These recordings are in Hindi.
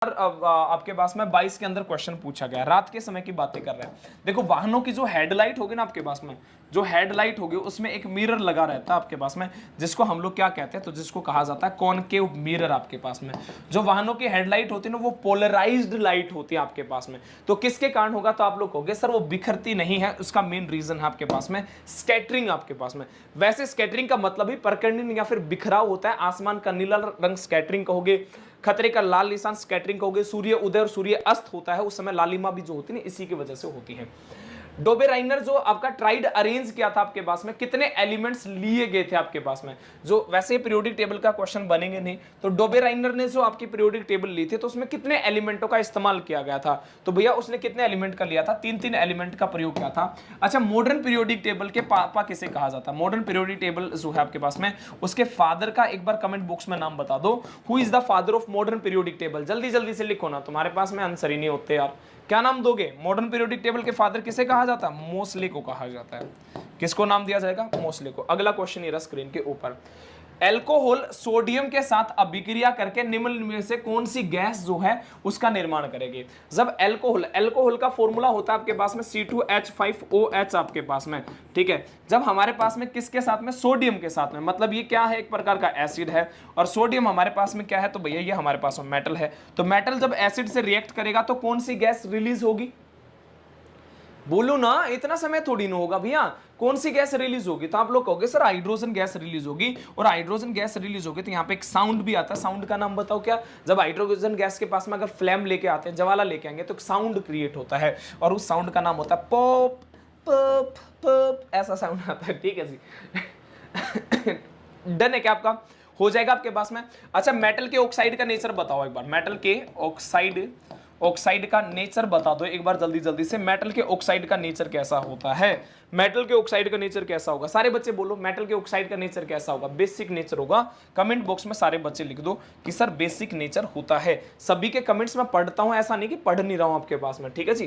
आपके पास में 22 के अंदर क्वेश्चन पूछा गया, रात के समय की बातें कर रहे हैं। देखो वाहनों की जो हेडलाइट होगी ना आपके पास में, जो हेडलाइट होगी उसमें एक मिरर लगा रहता है आपके पास में, जिसको हम लोग क्या कहते हैं, तो जिसको कहा जाता है कॉनकेव मिरर आपके पास में। जो वाहनों की हेडलाइट होती है ना वो पोलराइज्ड लाइट होती है आपके पास में। तो किसके कारण होगा, तो आप लोग कहोगे सर वो बिखरती नहीं है, उसका मेन रीजन है आपके पास में स्कैटरिंग आपके पास में। वैसे स्कैटरिंग का मतलब ही प्रकर्णन या फिर बिखराव होता है। आसमान का नीला रंग स्कैटरिंग कहोगे, खतरे का लाल निशान स्कैटरिंग कहोगे, सूर्य उदय और सूर्य अस्त होता है उस समय लालिमा भी जो होती है इसी की वजह से होती है। डोबेराइनर जो आपका ट्राइड अरेंज किया था आपके पास में, कितने एलिमेंट्स लिए गए थे आपके पास में, जो वैसे पीरियोडिक टेबल का क्वेश्चन बनेंगे नहीं, तो डोबेराइनर ने जो आपकी पीरियोडिक टेबल ली थी तो उसमें कितने एलिमेंटों का इस्तेमाल किया गया था, तो भैया उसने कितने एलिमेंट का लिया था, 3 एलिमेंट का प्रयोग किया था। अच्छा, मॉडर्न पीरियोडिक टेबल के पापा किसे कहा जाता है, मॉडर्न पीरियोडिक टेबल जो है आपके पास में उसके फादर का एक बार कमेंट बॉक्स में नाम बता दो, who is the father of modern periodic table, जल्दी जल्दी से लिखो ना, तुम्हारे पास में आंसर ही नहीं होते यार। क्या नाम दोगे, मॉडर्न पीरियोडिक टेबल के फादर किसे कहा जाता है, मोस्ले को कहा जाता है। किसको नाम दिया जाएगा, मोस्ले को। अगला क्वेश्चन ये रहा स्क्रीन के ऊपर, एल्कोहल सोडियम के साथ अभिक्रिया करके निम्न में से कौन सी गैस जो है उसका निर्माण करेगी। जब एल्कोहल का फॉर्मूला होता है आपके पास में C2H5OH आपके पास में, ठीक है। जब हमारे पास में किसके साथ में, सोडियम के साथ में, मतलब ये क्या है, एक प्रकार का एसिड है, और सोडियम हमारे पास में क्या है, तो भैया ये हमारे पास में मेटल है। तो मेटल जब एसिड से रिएक्ट करेगा तो कौन सी गैस रिलीज होगी, बोलो ना, इतना समय थोड़ी ना होगा भैया, कौन सी गैस रिलीज होगी, तो आप लोग कहोगे सर हाइड्रोजन गैस रिलीज होगी, और हाइड्रोजन गैस रिलीज होगी तो यहाँ पे एक साउंड भी आता है, साउंड का नाम बताओ क्या। जब हाइड्रोजन गैस के पास में अगर फ्लेम लेके आते हैं, ज्वाला लेके आएंगे, तो एक साउंड क्रिएट होता है, और उस साउंड का नाम होता है पॉप पॉप पॉप, ऐसा साउंड आता है, ठीक है जी। डन है क्या आपका, हो जाएगा आपके पास में। अच्छा, मेटल के ऑक्साइड का नेचर बताओ एक बार, मेटल के ऑक्साइड का नेचर बता दो एक बार जल्दी जल्दी से, मेटल के ऑक्साइड का नेचर कैसा होता है, मेटल के ऑक्साइड का नेचर कैसा होगा, सारे बच्चे बोलो मेटल के ऑक्साइड का नेचर कैसा होगा, बेसिक नेचर होगा। कमेंट बॉक्स में सारे बच्चे लिख दो कि सर बेसिक नेचर होता है। सभी के कमेंट्स में पढ़ता हूं, ऐसा नहीं कि पढ़ नहीं रहा हूं आपके पास में, ठीक है जी।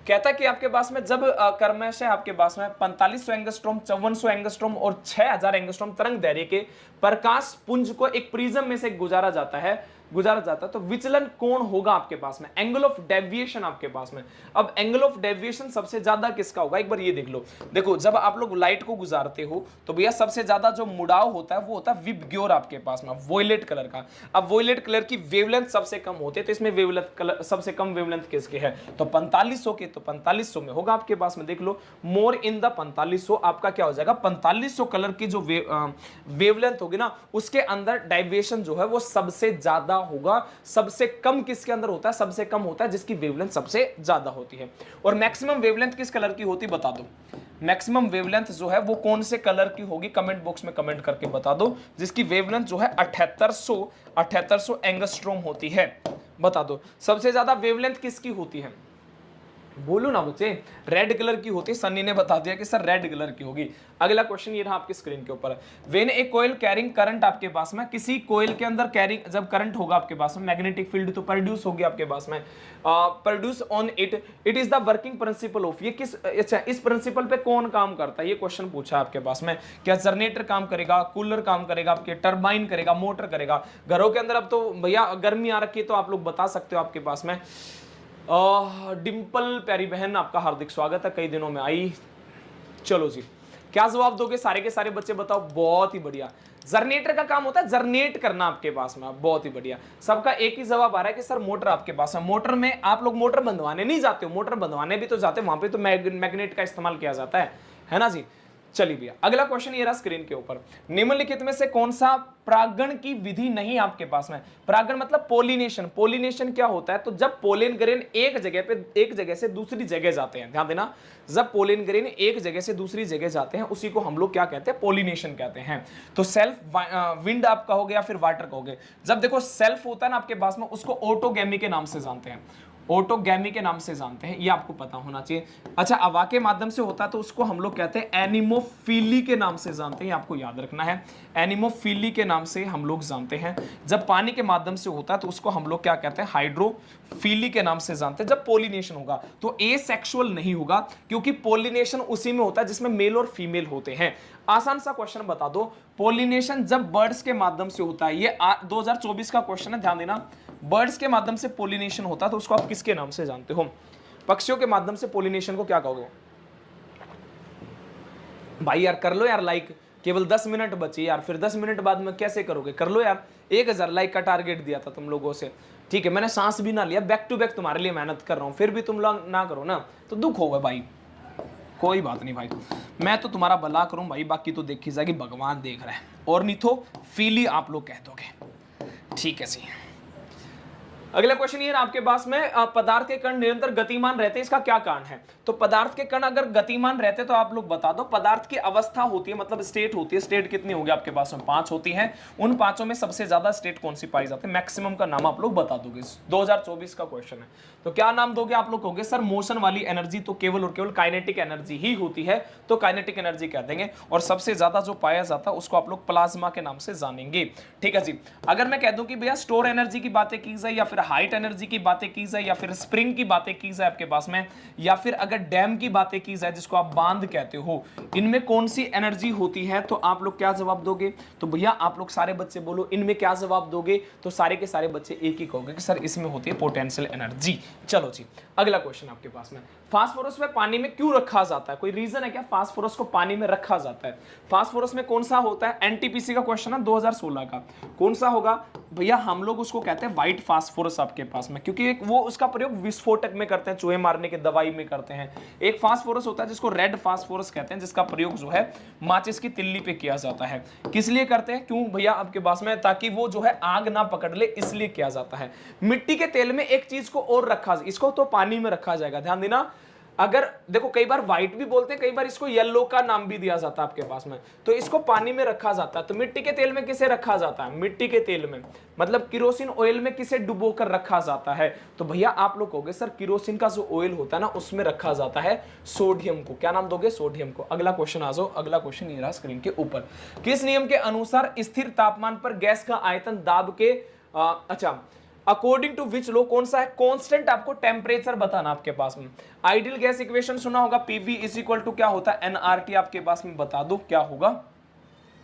कहता है कि आपके पास में जब क्रमशः आपके पास में 4500 एंगस्ट्रॉम, 5400 एंगस्ट्रॉम और 6000 एंगस्ट्रॉम तरंग दैर्घ्य के प्रकाश पुंज को एक प्रिज्म में से गुजारा जाता है, तो विचलन कोण होगा आपके पास में, एंगल ऑफ डेविएशन आपके पास में। अब एंगल ऑफ डेविएशन सबसे ज्यादा किसका होगा, एक बार ये देख लो। देखो जब आप लोग लाइट को गुजारते हो तो भैया सबसे ज्यादा जो मुड़ाव होता है वो होता है विबग्योर आपके पास में, वॉयलेट कलर का। अब वॉयलेट कलर की वेवलेंथ सबसे कम होती है, तो इसमें वेवलेंथ कलर सबसे कम वेवलेंथ किसके है, तो 4500 के, तो 4500 में होगा आपके पास में, देख लो मोर इन द 4500 आपका क्या हो जाएगा, 4500 कलर की जो वेवलेंथ होगी ना उसके अंदर डेविएशन जो है वो सबसे ज्यादा होगा। सबसे कम किसके अंदर होता है, सबसे कम होता है जिसकी वेवलेंथ सबसे ज्यादा होती है। और मैक्सिमम वेवलेंथ किस कलर की होती बता दो, मैक्सिमम वेवलेंथ जो है वो कौन से कलर की होगी, कमेंट बॉक्स में कमेंट करके बता दो, जिसकी वेवलेंथ जो है 7800 एंगस्ट्रॉम होती है, बता दो। सबसे ज्यादा वेवलेंथ किसकी होती है, बोलो ना बच्चे, रेड कलर की होती है, सन्नी ने बता दिया कि सर रेड कलर की होगी। अगला क्वेश्चन ये रहा आपकी स्क्रीन के ऊपर, when a coil carrying current आपके पास में, किसी कोयल के अंदर कैरिंग जब करंट होगा आपके पास में, मैग्नेटिक फील्ड तो प्रोड्यूस होगी आपके पास में, produce on it is the working principle of, ये किस, अच्छा इस प्रिंसिपल पे कौन काम करता है, ये क्वेश्चन पूछा आपके पास में। क्या जनरेटर काम करेगा, कूलर काम करेगा, आपके टरबाइन करेगा, मोटर करेगा। घरों के अंदर अब तो भैया गर्मी आ रखी है तो आप लोग बता सकते हो आपके पास में। डिंपल प्यारी बहन आपका हार्दिक स्वागत है, कई दिनों में आई। चलो जी, क्या जवाब दोगे सारे के सारे बच्चे बताओ, बहुत ही बढ़िया। जनरेटर का काम होता है जरनेट करना आपके पास में, बहुत ही बढ़िया। सबका एक ही जवाब आ रहा है कि सर मोटर आपके पास है। मोटर में आप लोग मोटर बंधवाने नहीं जाते हो, मोटर बंधवाने भी तो जाते हो, वहां पे तो मैग्नेट का इस्तेमाल किया जाता है ना जी। चलिए भैया अगला क्वेश्चन ये रहा स्क्रीन के ऊपर, निम्नलिखित में से कौन सा परागण की विधि नहीं आपके पास में। परागण मतलब पोलिनेशन। पोलिनेशन क्या होता है, तो जब पोलन ग्रेन एक जगह से दूसरी जगह जाते हैं, ध्यान देना, जब पोलन ग्रेन एक जगह से दूसरी जगह जाते हैं उसी को हम लोग क्या कहते हैं, पोलिनेशन कहते हैं। तो सेल्फ विंड आप कहोगे या फिर वाटर कहोगे। जब देखो सेल्फ होता है ना आपके पास में, उसको ऑटोगैमी के नाम से जानते हैं, ऑटोगैमी के नाम से जानते हैं, ये आपको पता होना चाहिए। अच्छा, हवा के माध्यम से होता है तो उसको हम लोग कहते हैं एनिमोफिली के नाम से जानते हैं, ये आपको याद रखना है, एनिमोफिली के नाम से हम लोग जानते हैं। जब पानी के माध्यम से होता है तो उसको हम लोग क्या कहते हैं, हाइड्रोफिली के नाम से जानते हैं। जब पोलिनेशन होगा तो एसेक्सुअल नहीं होगा, क्योंकि पोलिनेशन उसी में होता है जिसमें मेल और फीमेल होते हैं। आसान सा क्वेश्चन बता दो, पोलिनेशन जब बर्ड्स के माध्यम से होता है, ये 2024 का क्वेश्चन है, ध्यान देना, बर्ड्स के माध्यम से पोलिनेशन होता है तो उसको आप किसके नाम से जानते हो? पक्षियों के माध्यम से पोलिनेशन को क्या कहोगे? भाई यार कर लो यार लाइक, केवल 10 मिनट बचे यार, फिर 10 मिनट बाद में कैसे करोगे? कर लो यार, 1000 लाइक का टारगेट दिया था तुम लोगों से, ठीक है, मैंने सांस भी ना लिया, बैक टू बैक तुम्हारे लिए मेहनत कर रहा हूं, फिर भी तुम लोग ना करो ना तो दुख होगा भाई। कोई बात नहीं भाई, मैं तो तुम्हारा भला करूं भाई, बाकी तो देखी जाएगी, भगवान देख रहा है। और नहीं तो फीली आप लोग कह दोगे, ठीक है जी। अगला क्वेश्चन ये है आपके पास में, पदार्थ के कण निरंतर गतिमान रहते हैं, इसका क्या कारण है? तो पदार्थ के कण अगर गतिमान रहते तो आप लोग बता दो, पदार्थ की अवस्था होती है मतलब स्टेट होती है, स्टेट कितनी होगी आपके पास में? 5 होती है। उन 5 में सबसे ज्यादा स्टेट कौन सी पाई जाती है? मैक्सिमम का नाम आप लोग बता दोगे। 2024 का क्वेश्चन है, तो क्या नाम दोगे आप लोग? कहोगे सर मोशन वाली एनर्जी तो केवल और केवल काइनेटिक एनर्जी ही होती है, तो काइनेटिक एनर्जी कह देंगे। और सबसे ज्यादा जो पाया जाता है उसको आप लोग प्लाज्मा के नाम से जानेंगे, ठीक है जी। अगर मैं कह दूं कि भैया स्टोर एनर्जी की बातें की जाए, या फिर हाइट एनर्जी की बातें की जाए, या फिर स्प्रिंग की बातें की जाए आपके पास में, या फिर अगर डैम की बातें की जाए जिसको आप बांध कहते हो, इनमें कौन सी एनर्जी होती है? तो आप लोग क्या जवाब दोगे? तो भैया आप लोग सारे बच्चे बोलो इनमें क्या जवाब दोगे? तो सारे के सारे बच्चे एक ही कहोगे कि सर इसमें होती है पोटेंशियल एनर्जी। चलो जी, अगला क्वेश्चन आपके पास में, फास्फोरस में पानी में क्यों रखा जाता है? कोई रीजन है क्या फास्फोरस को पानी में रखा जाता है? फास्फोरस में कौन सा होता है? एनटीपीसी का क्वेश्चन है 2016 का, कौन सा होगा भैया? हम लोग उसको कहते हैं व्हाइट फास्फोरस आपके पास में, क्योंकि एक वो उसका प्रयोग विस्फोटक में करते हैं, चूहे मारने की दवाई में करते हैं। एक फास्फोरस होता है जिसको रेड फास्फोरस कहते हैं, जिसका प्रयोग जो है माचिस की तिल्ली पे किया जाता है। किस लिए करते हैं? क्यों भैया आपके पास में? ताकि वो जो है आग ना पकड़ ले, इसलिए किया जाता है। मिट्टी के तेल में एक चीज को और रखा, इसको तो पानी में रखा जाएगा, ध्यान देना। अगर देखो कई बार व्हाइट भी बोलते हैं, कई बार इसको येलो का नाम भी दिया जाता है आपके पास में, तो इसको पानी में रखा जाता है। तो मिट्टी के तेल में किसे रखा जाता है? मिट्टी के तेल में मतलब किरोसिन ऑयल में किसे डुबो कर रखा जाता है? तो भैया आप लोग कहोगे सर किरोसिन का जो ऑयल होता है ना उसमें रखा जाता है सोडियम को। क्या नाम दोगे? सोडियम को। अगला क्वेश्चन आ जाओ, अगला क्वेश्चन ये रहा स्क्रीन के ऊपर, किस नियम के अनुसार स्थिर तापमान पर गैस का आयतन दाब के अच्छा अकॉर्डिंग टू विच लो, कौन सा है? कांस्टेंट आपको टेम्परेचर बताना आपके पास में। आइडियल गैस इक्वेशन सुना होगा, पीवी इज इक्वल टू क्या होता है? एनआरटी आपके पास में बता दो क्या होगा?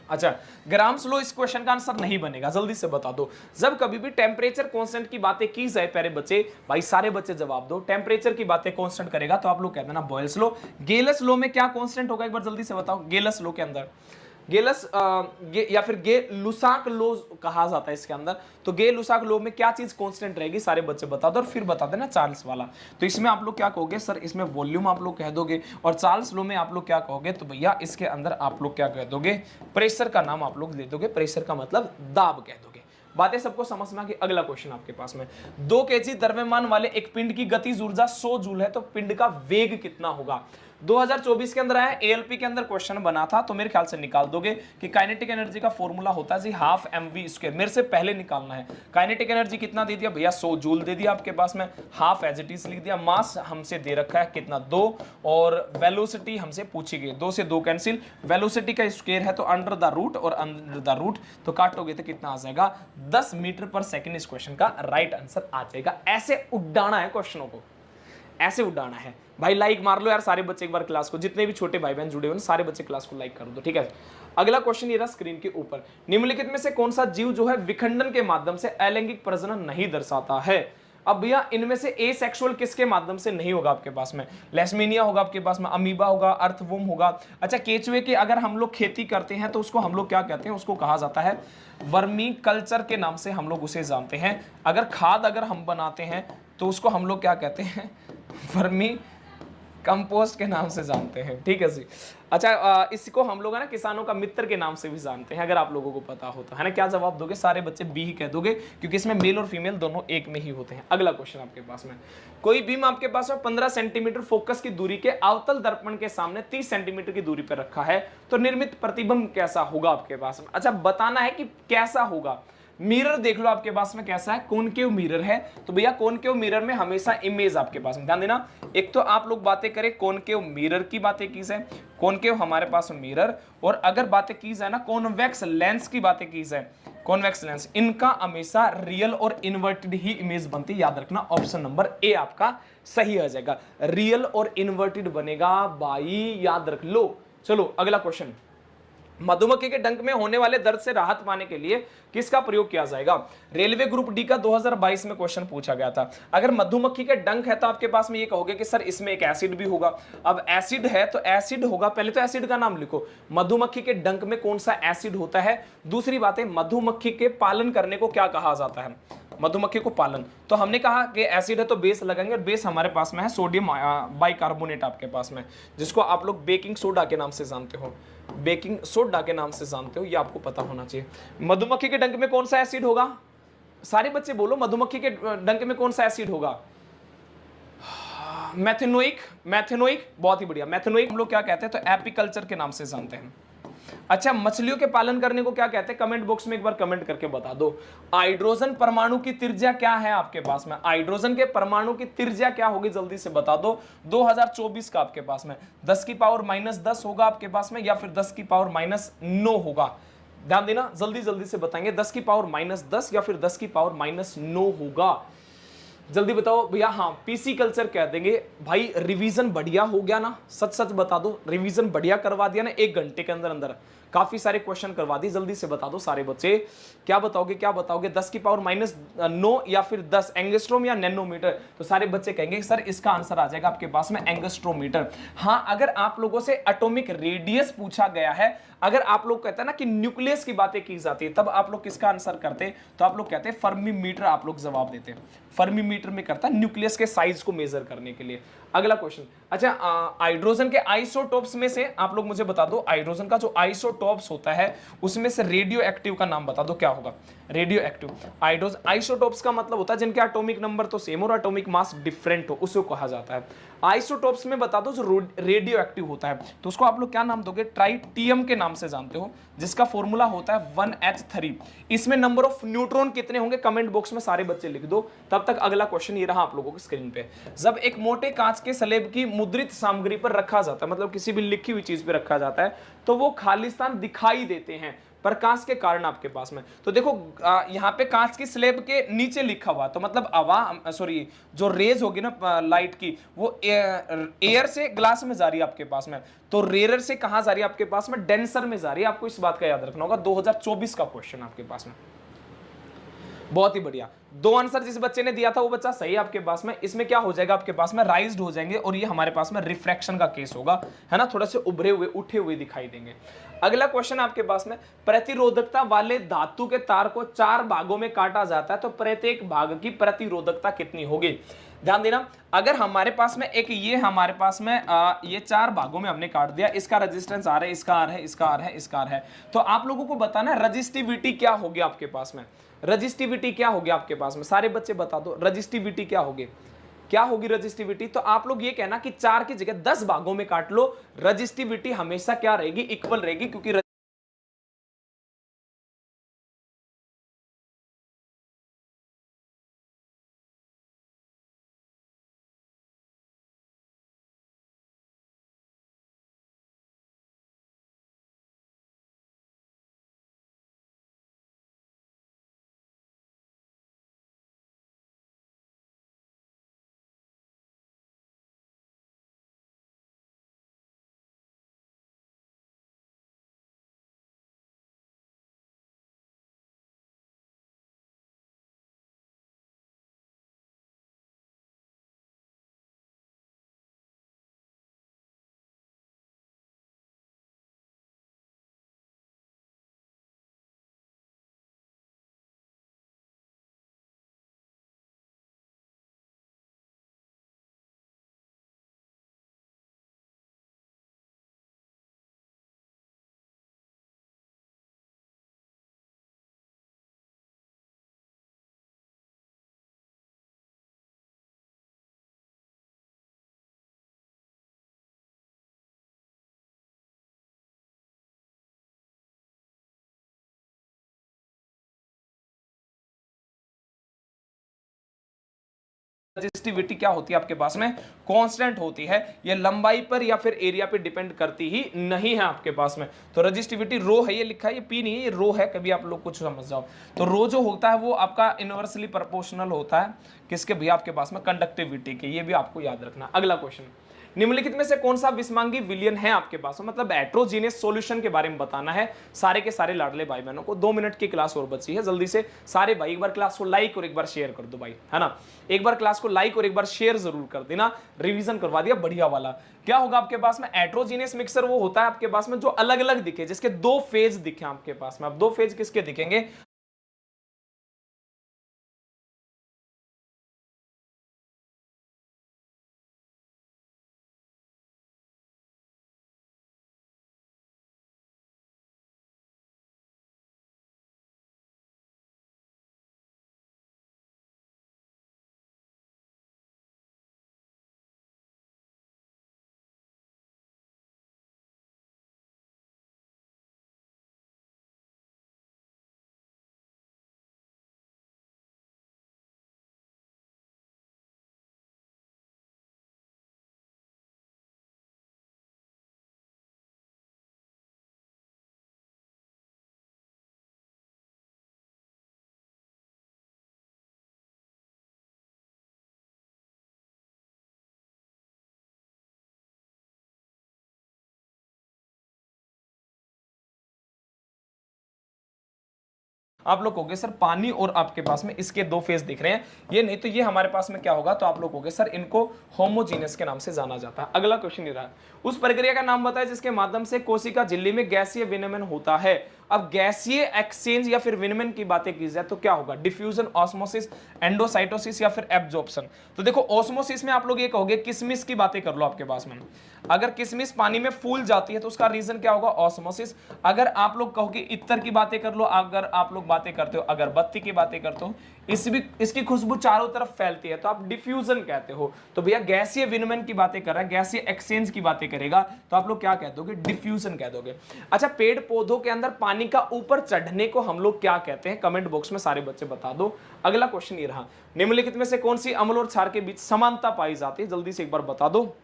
अच्छा ग्राम्स लो, इस क्वेश्चन का आंसर नहीं बनेगा, जल्दी से बता दो। जब कभी भी टेम्परेचर कांस्टेंट की बातें की जाए प्यारे बच्चे, भाई सारे बच्चे जवाब दो, टेम्परेचर की बातें कांस्टेंट करेगा तो आप लोग कहते हैं ना बॉयल्स लो। गेलस लो में क्या कांस्टेंट होगा? एक बार जल्दी से बताओ। गेलस लो के अंदर गेलस या फिर गे लुसाक लो कहा जाता है इसके अंदर, तो गे लुसाक लो में क्या चीज कांस्टेंट रहेगी? सारे बच्चे बता दो और फिर बता देना चार्ल्स वाला। तो इसमें आप लोग क्या कहोगे? सर इसमें वॉल्यूम आप लोग कह दोगे, और चार्ल्स लो में आप लोग क्या कहोगे? तो भैया इसके अंदर आप लोग क्या कह दोगे? प्रेशर का नाम आप लोग ले दोगे, प्रेशर का मतलब दाब कह दोगे। बातें सबको समझ में आ गई। अगला क्वेश्चन आपके पास में, 2 केजी द्रव्यमान वाले एक पिंड की गतिज ऊर्जा 100 जूल है, तो पिंड का वेग कितना होगा? 2024 के अंदर आया, एएलपी के अंदर क्वेश्चन बना था, तो मेरे ख्याल से निकाल दोगे कि काइनेटिक एनर्जी का फॉर्मूला होता है जी हाफ mv²। मेरे से पहले निकालना है। काइनेटिक एनर्जी कितना दे दिया भैया? 100 जूल दे दिया आपके पास में, हाफ एज इट इज लिख दिया। मास हमसे दे रखा है कितना? 2, और वेलोसिटी हमसे पूछी गई, 2 से 2 कैंसिल, वेलोसिटी का स्क्वायर है तो अंडर द रूट, और अंडर द रूट तो काटोगे तो कितना आ जाएगा? 10 मीटर पर सेकेंड। इस क्वेश्चन का राइट आंसर आ जाएगा। ऐसे उड़ाना है क्वेश्चनों को, ऐसे उड़ाना है भाई। लाइक मार लो यार सारे बच्चे एक बार क्लास को, जितने भी छोटे भाई बहन जुड़े हुए सारे बच्चे क्लास को लाइक कर दो, ठीक है। अगला क्वेश्चन ये रहा स्क्रीन के ऊपर, निम्नलिखित में से कौन सा जीव जो है विखंडन के माध्यम से अलैंगिक प्रजनन नहीं दर्शाता है? अब भैया इनमें से एसेक्सुअल किसके माध्यम से नहीं होगा आपके पास में? लेस्मीनिया होगा आपके पास में, अमीबा होगा, अर्थवुम होगा। अच्छा केचुए की अगर हम लोग खेती करते हैं तो उसको हम लोग क्या कहते हैं? उसको कहा जाता है वर्मी कल्चर के नाम से हम लोग उसे जानते हैं। अगर खाद अगर हम बनाते हैं तो उसको हम लोग क्या कहते हैं? वर्मी कंपोस्ट के नाम से जानते हैं, ठीक है जी। अच्छा इसको हम लोग है ना किसानों का मित्र के नाम से भी जानते हैं, अगर आप लोगों को पता हो तो, है ना। क्या जवाब दोगे? सारे बच्चे बी ही कह दोगे, क्योंकि इसमें मेल और फीमेल दोनों एक में ही होते हैं। अगला क्वेश्चन आपके पास में, कोई बीम आपके पास में 15 सेंटीमीटर फोकस की दूरी के अवतल दर्पण के सामने 30 सेंटीमीटर की दूरी पर रखा है, तो निर्मित प्रतिबिंब कैसा होगा आपके पास में? अच्छा बताना है कि कैसा होगा। मिरर देख लो आपके पास में कैसा है, कॉनकेव मिरर है, तो भैया कॉनकेव मिरर में हमेशा इमेज आपके पास में, ध्यान देना। एक तो आप लोग बातें करें कॉनकेव मिरर की बातें की जाए, कॉनकेव हमारे पास मिरर, और अगर बातें की जाए ना कॉन्वेक्स लेंस की बातें की जाए, कॉन्वेक्स लेंस, इनका हमेशा रियल और इन्वर्टेड ही इमेज बनती है। याद रखना ऑप्शन नंबर ए आपका सही आ जाएगा, रियल और इन्वर्टेड बनेगा भाई, याद रख लो। चलो अगला क्वेश्चन, मधुमक्खी के डंक में होने वाले दर्द से राहत पाने के लिए किसका प्रयोग किया जाएगा? रेलवे ग्रुप डी का 2022 में क्वेश्चन पूछा गया था। अगर मधुमक्खी के डंक है तो आपके पास में ये कहोगे कि सर इसमें एक एसिड भी होगा। अब एसिड है तो एसिड होगा, पहले तो एसिड का नाम लिखो, मधुमक्खी के डंक में कौन सा एसिड होता है। दूसरी बात है, मधुमक्खी के पालन करने को क्या कहा जाता है? मधुमक्खी को पालन, तो हमने कहा कि एसिड है तो बेस लगाएंगे, और बेस हमारे पास में है सोडियम बाइकार्बोनेट आपके पास में, जिसको आप लोग बेकिंग सोडा के नाम से जानते हो, बेकिंग सोडा के नाम से जानते हो, ये आपको पता होना चाहिए। मधुमक्खी के डंक में कौन सा एसिड होगा? सारे बच्चे बोलो, मधुमक्खी के डंक में कौन सा एसिड होगा? मैथेनोइक, मैथेनोइक, बहुत ही बढ़िया। मैथेनोइक हम लोग क्या कहते हैं? तो एपिकल्चर के नाम से जानते हैं। अच्छा, मछलियों के पालन करने को क्या कहते हैं? कमेंट बॉक्स में एक बार कमेंट करके बता दो। हाइड्रोजन परमाणु की त्रिज्या क्या है आपके पास में? हाइड्रोजन के परमाणु की त्रिज्या क्या होगी, जल्दी से बता दो। 2024 का आपके पास में 10 की पावर -10 होगा आपके पास में, या फिर 10 की पावर -9 होगा? ध्यान देना, जल्दी जल्दी से बताएंगे। 10 की पावर -10 या फिर 10 की पावर -9 होगा? जल्दी बताओ भैया। हाँ, पीसी कल्चर कह देंगे भाई। रिवीजन बढ़िया हो गया ना? सच सच बता दो, रिवीजन बढ़िया करवा दिया ना 1 घंटे के अंदर अंदर? काफी सारे क्वेश्चन करवा दी, जल्दी से बता दो सारे बच्चे। क्या बताओगे, क्या बताओगे? 10 की पावर -9 या फिर 10 एंगस्ट्रोम या नैनोमीटर? तो सारे बच्चे कहेंगे सर इसका आंसर आ जाएगा आपके पास में एंगस्ट्रोमीटर। हाँ, अगर आप लोगों से एटॉमिक रेडियस पूछा गया है, अगर आप लोग कहते हैं ना कि न्यूक्लियस की बातें की जाती है, तब आप लोग किसका आंसर करते? तो आप लोग कहते हैं फर्मीमीटर, आप लोग जवाब देते हैं। फर्मीमीटर में करता है न्यूक्लियस के साइज को मेजर करने के लिए। अगला क्वेश्चन, अच्छा, हाइड्रोजन के आइसोटोप्स में से आप लोग मुझे बता दो, हाइड्रोजन का जो आइसोटोप्स होता है उसमें से रेडियो एक्टिव का नाम बता दो, क्या होगा? Radio active. हाइड्रोजन आइसोटोप्स का मतलब होता है जिनके एटॉमिक नंबर तो सेम और एटॉमिक मास डिफरेंट हो, उसको कहा जाता है। आइसोटोप्स में बता दो जो रेडियो एक्टिव होता है, तो उसको आप लोग क्या नाम दोगे? ट्राइटियम के नाम से जानते हो, जिसका फॉर्मूला होता है 1H3। इसमें नंबर ऑफ न्यूट्रॉन कितने होंगे? कमेंट बॉक्स में सारे बच्चे लिख दो। तब तक अगला क्वेश्चन ये रहा आप लोगों की स्क्रीन पे। जब एक मोटे कांच के स्लेब की मुद्रित सामग्री पर रखा जाता है, मतलब किसी भी लिखी हुई चीज पे रखा जाता है, तो वो खालिस्तान दिखाई देते हैं प्रकाश के कारण आपके पास में। तो देखो यहाँ पे कांच की स्लेब के नीचे लिखा हुआ, तो मतलब हवा, सॉरी, जो रेज होगी ना लाइट की, वो एयर से ग्लास में जा रही है आपके पास में, तो रेयर से कहां जा रही है आपके पास में? डेंसर में जा रही है। आपको इस बात का याद रखना होगा। 2024 का क्वेश्चन आपके पास में, बहुत ही बढ़िया। 2 आंसर जिस बच्चे ने दिया था वो बच्चा सही है आपके पास में। इसमें क्या हो जाएगा आपके पास में? राइज्ड हो जाएंगे, और ये हमारे पास में रिफ्रैक्शन का केस होगा, है ना? थोड़ा से उभरे हुए, उठे हुए दिखाई देंगे। अगला क्वेश्चन आपके पास में, प्रतिरोधकता वाले धातु के तार को 4 भागों में काटा जाता है, तो प्रत्येक भाग की प्रतिरोधकता कितनी होगी? ध्यान देना, अगर हमारे पास में एक ये हमारे पास में ये 4 भागों में हमने काट दिया, इसका रेजिस्टेंस आर है, इसका आर है, इसका आर है, इसका आर है, तो आप लोगों को बताना है रजिस्टिविटी क्या होगी आपके पास में? रजिस्टिविटी क्या होगी आपके पास में? सारे बच्चे बता दो, रजिस्टिविटी क्या होगी? क्या होगी रजिस्टिविटी? तो आप लोग ये कहना कि 4 की जगह 10 भागों में काट लो, रजिस्टिविटी हमेशा क्या रहेगी? इक्वल रहेगी, क्योंकि रजिस्टिविटी क्या होती है आपके पास में? कांस्टेंट होती है। ये लंबाई पर या फिर एरिया पे डिपेंड करती ही नहीं है आपके पास में। तो रजिस्टिविटी रो है, ये लिखा है, ये पी नहीं है, ये रो है, कभी आप लोग कुछ समझ जाओ। तो रो जो होता है वो आपका इनवर्सली प्रोपोर्शनल होता है किसके भैया? आपके पास में कंडक्टिविटी के। ये भी आपको याद रखना। अगला क्वेश्चन, निम्नलिखित में से कौन सा विषमांगी विलयन है आपके पास, मतलब हेट्रोजीनियस सॉल्यूशन के बारे में बताना है सारे के सारे लाडले भाई बहनों को। 2 मिनट की क्लास और बची है, जल्दी से सारे भाई एक बार क्लास को लाइक और एक बार शेयर कर दो भाई, है ना। एक बार क्लास को लाइक और एक बार शेयर जरूर कर देना, रिवीजन करवा दिया बढ़िया वाला। क्या होगा आपके पास में, हेट्रोजीनियस मिक्सर वो होता है आपके पास में जो अलग अलग दिखे, जिसके 2 फेज दिखे आपके पास में। अब 2 फेज किसके दिखेंगे, आप लोग कहोगे सर पानी और आपके पास में इसके 2 फेज दिख रहे हैं, ये नहीं तो ये हमारे पास में क्या होगा, तो आप लोग कहोगे सर इनको होमोजीनियस के नाम से जाना जाता है। अगला क्वेश्चन ये रहा, उस प्रक्रिया का नाम बताएं जिसके माध्यम से कोशिका झिल्ली में गैसीय विनिमय होता है। अब गैसीय एक्सचेंज या फिर विनिमय की बातें की जाए तो क्या होगा, डिफ्यूजन, ऑस्मोसिस, एंडोसाइटोसिस या फिर एब्जॉर्प्शन। तो देखो ऑस्मोसिस में आप लोग ये कहोगे किसमिस की बातें कर लो आपके पास में, अगर किसमिस पानी में फूल जाती है तो उसका रीजन क्या होगा, ऑस्मोसिस। अगर आप लोग कहोगे इत्तर की बातें कर लो, अगर आप लोग बातें करते हो अगरबत्ती की बातें करते हो, इसकी खुशबू चारों तरफ फैलती है तो आप डिफ्यूजन कहते हो। तो भैया गैसीय विनिमय की बातें कर रहा है, गैसीय एक्सचेंज की बातें करेगा तो आप लोग क्या कह दोगे, डिफ्यूजन कह दोगे। अच्छा, पेड़ पौधों के अंदर पानी का ऊपर चढ़ने को हम लोग क्या कहते हैं, कमेंट बॉक्स में सारे बच्चे बता दो। अगला क्वेश्चन ये रहा, निम्नलिखित में से कौन सी अम्ल और क्षार के बीच समानता पाई जाती है, जल्दी से एक बार बता दो।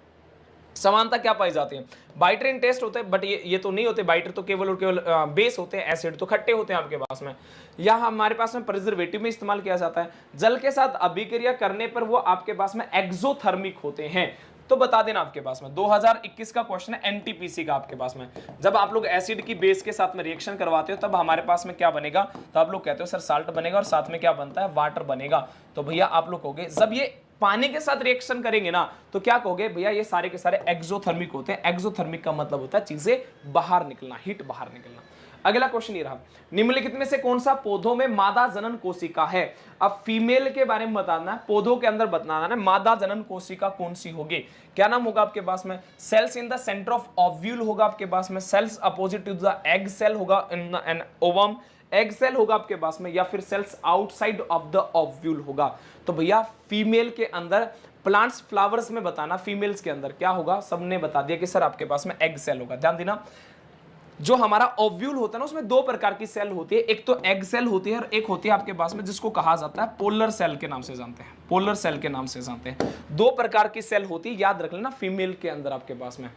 समानता क्या पाई जाती है, बाइटर इन टेस्ट होते हैं, बट ये तो नहीं होते, बाइटर तो केवल और केवल बेस होते हैं, एसिड तो खट्टे होते हैं आपके पास में। या हमारे पास में प्रिजर्वेटिव में इस्तेमाल किया जाता है, जल के साथ अभिक्रिया करने पर वो आपके पास में एक्सोथर्मिक होते हैं। तो बता देना आपके पास में 2021 का क्वेश्चन है एनटीपीसी का आपके पास में, जब आप लोग एसिड की बेस के साथ में रिएक्शन करवाते हो तब हमारे पास में क्या बनेगा, तो आप लोग कहते हो सर साल्ट बनेगा और साथ में क्या बनता है, वाटर बनेगा। तो भैया आप लोग कहोगे जब ये पानी के साथ रिएक्शन करेंगे ना तो क्या कहोगे, भैया ये सारे के सारे एक्सोथर्मिक होते हैं। एक्सोथर्मिक का मतलब होता है चीजें बाहर निकलना, हीट बाहर निकलना। अगला क्वेश्चन ये रहा, निम्नलिखित में से कौन सा पौधों में मादा जनन कोशिका है। अब फीमेल के बारे में बताना है, पौधों के अंदर बताना है मादा जनन कोशिका कौन सी होगी। क्या नाम होगा आपके पास में, cells in the centre of ovule होगा आपके पास में, cells opposite to the egg cell होगा in an ovum, egg cell होगा आपके पास में, या फिर cells outside of the ovule होगा। तो भैया फीमेल के अंदर प्लांट्स फ्लावर्स में बताना, फीमेल्स के अंदर क्या होगा, सबने बता दिया कि सर आपके पास में एग सेल होगा। ध्यान देना, जो हमारा ओव्यूल होता है ना उसमें 2 प्रकार की सेल होती है, एक तो एग सेल होती है और एक होती है आपके पास में जिसको कहा जाता है पोलर सेल के नाम से जानते हैं, पोलर सेल के नाम से जानते हैं। 2 प्रकार की सेल होती है, याद रख लेना फीमेल के अंदर आपके पास में।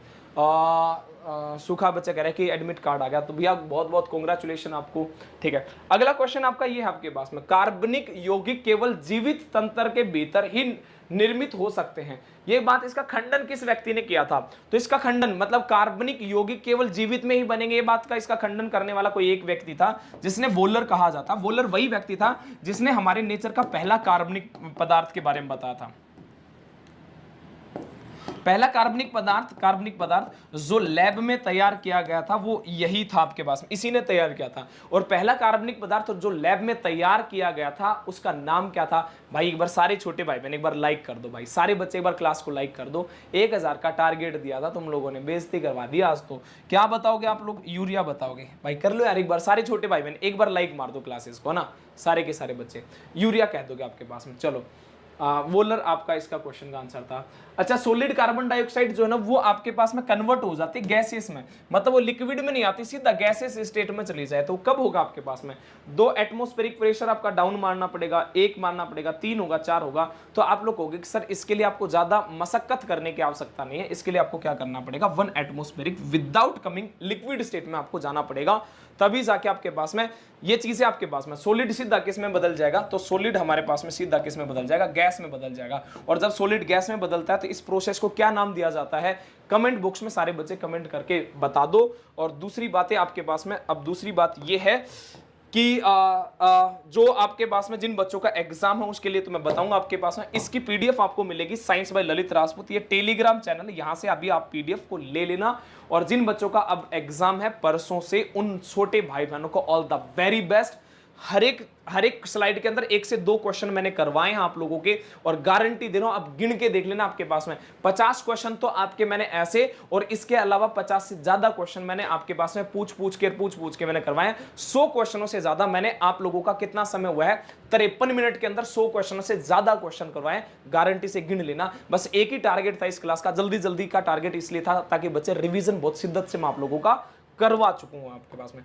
सूखा बच्चा कह रहा है कि एडमिट कार्ड आ गया, तो भैया बहुत बहुत कांग्रेचुलेशन आपको, ठीक है। अगला क्वेश्चन आपका ये है आपके पास में, कार्बनिक यौगिक केवल जीवित तंत्र के भीतर ही निर्मित हो सकते हैं। ये बात, इसका खंडन किस व्यक्ति ने किया था, तो इसका खंडन मतलब कार्बनिक यौगिक केवल जीवित में ही बनेंगे, ये बात का इसका खंडन करने वाला कोई एक व्यक्ति था जिसने वोलर कहा जाता। वोलर वही व्यक्ति था जिसने हमारे नेचर का पहला कार्बनिक पदार्थ के बारे में बताया था। पहला कार्बनिक पदार्थ जो लैब में तैयार किया गया था वो यही था आपके पास में, इसी ने तैयार किया था। और पहला कार्बनिक पदार्थ जो लैब में तैयार किया गया था उसका नाम क्या था भाई, एक बार सारे छोटे भाई बहन एक बार लाइक कर दो भाई, सारे बच्चे एक बार क्लास को लाइक कर दो। 1000 का टारगेट दिया था, तुम लोगों ने बेइज्जती करवा दिया आज। तो क्या बताओगे आप लोग, यूरिया बताओगे भाई, कर लो यार एक बार, सारे छोटे भाई बहन एक बार लाइक मार दो क्लासेस को ना, सारे के सारे बच्चे यूरिया कह दोगे आपके पास में। चलो वोलर आपका इसका क्वेश्चन का आंसर था। अच्छा, सॉलिड कार्बन डाइऑक्साइड जो है ना वो आपके पास में कन्वर्ट हो जाती है गैसेस में, मतलब वो लिक्विड में नहीं आती, सीधा गैसेस स्टेट में चली जाए। तो कब होगा आपके पास में, 2 एटमॉस्फेरिक प्रेशर आपका डाउन मारना पड़ेगा, 1 मारना पड़ेगा, 3 होगा, 4 होगा। तो आप लोग कहोगे कि सर इसके लिए आपको ज्यादा मशक्कत करने की आवश्यकता नहीं है, इसके लिए आपको क्या करना पड़ेगा, 1 atmospheric without coming liquid state में आपको जाना पड़ेगा, तभी जाके आपके पास में ये चीजें आपके पास में सॉलिड सीधा किस में बदल जाएगा, तो सॉलिड हमारे पास में सीधा किस में बदल जाएगा, गैस में बदल जाएगा। और जब सॉलिड गैस में बदलता है तो इस प्रोसेस को क्या नाम दिया जाता है? कमेंट बॉक्स में सारे बच्चे कमेंट करके बता दो। और दूसरी बातें आपके पास में, अब दूसरी बात ये है कि जो आपके पास में जिन बच्चों का एग्जाम है उसके लिए तो मैं बताऊंगा आपके पास में इसकी पीडीएफ आपको मिलेगी, साइंस बाय ललित राजपूत, ये टेलीग्राम चैनल है, यहां से अभी आप पीडीएफ को ले लेना। और जिन बच्चों का अब एग्जाम है परसों से, उन छोटे भाई बहनों को ऑल द वेरी बेस्ट। हर एक स्लाइड के अंदर 1 से 2 क्वेश्चन मैंने करवाए हैं आप लोगों के, और गारंटी दे रहा हूं, अब गिन के देख लेना आपके पास में 50 क्वेश्चन तो आपके मैंने ऐसे, और इसके अलावा 50 से ज्यादा क्वेश्चन मैंने आपके पास में पूछ पूछ के मैंने करवाए हैं। 100 क्वेश्चनों से ज्यादा मैंने आप लोगों का कितना समय हुआ है, 53 मिनट के अंदर 100 क्वेश्चनों से ज्यादा क्वेश्चन करवाए, गारंटी से गिन लेना। बस एक ही टारगेट था इस क्लास का, जल्दी का टारगेट इसलिए था ताकि बच्चे रिवीजन बहुत शिद्दत से मैं आप लोगों का करवा चुका हूं आपके पास में।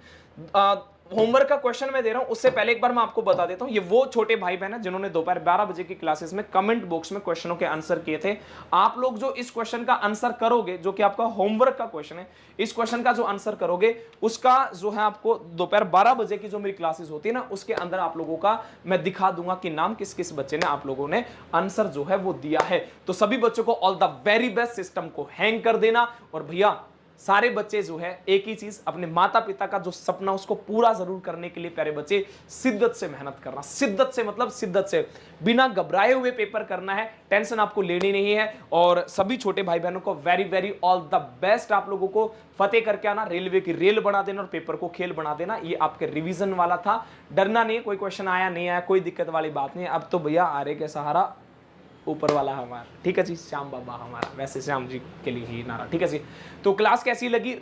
होमवर्क का क्वेश्चन मैं दे रहा हूं, उससे पहले एक बार मैं आपको बता देता हूं, ये वो छोटे भाई बहन हैं जिन्होंने दोपहर 12 बजे की क्लासेस में कमेंट बॉक्स में क्वेश्चनों के आंसर किए थे। आप लोग जो इस क्वेश्चन का आंसर करोगे, जो कि आपका होमवर्क का क्वेश्चन है, इस क्वेश्चन का जो आंसर करोगे उसका जो है आपको दोपहर 12 बजे की जो मेरी क्लासेस होती है ना, उसके अंदर आप लोगों का मैं दिखा दूंगा कि नाम किस किस बच्चे ने आप लोगों ने आंसर जो है वो दिया है। तो सभी बच्चों को all the very best, system को हैंग कर देना। और भैया सारे बच्चे जो है एक ही चीज, अपने माता पिता का जो सपना उसको पूरा जरूर करने के लिए प्यारे बच्चे शिद्दत से मेहनत करना, शिद्दत से मतलब शिद्दत से, बिना घबराए हुए पेपर करना है, टेंशन आपको लेनी नहीं है। और सभी छोटे भाई बहनों को very very all the best, आप लोगों को फतेह करके आना, रेलवे की रेल बना देना और पेपर को खेल बना देना। ये आपके रिवीजन वाला था, डरना नहीं, कोई क्वेश्चन आया नहीं आया कोई दिक्कत वाली बात नहीं है। अब तो भैया आरे के सहारा ऊपर वाला हमारा, ठीक है जी, श्याम बाबा हमारा, वैसे श्याम जी के लिए ही नारा, ठीक है जी। तो क्लास कैसी लगी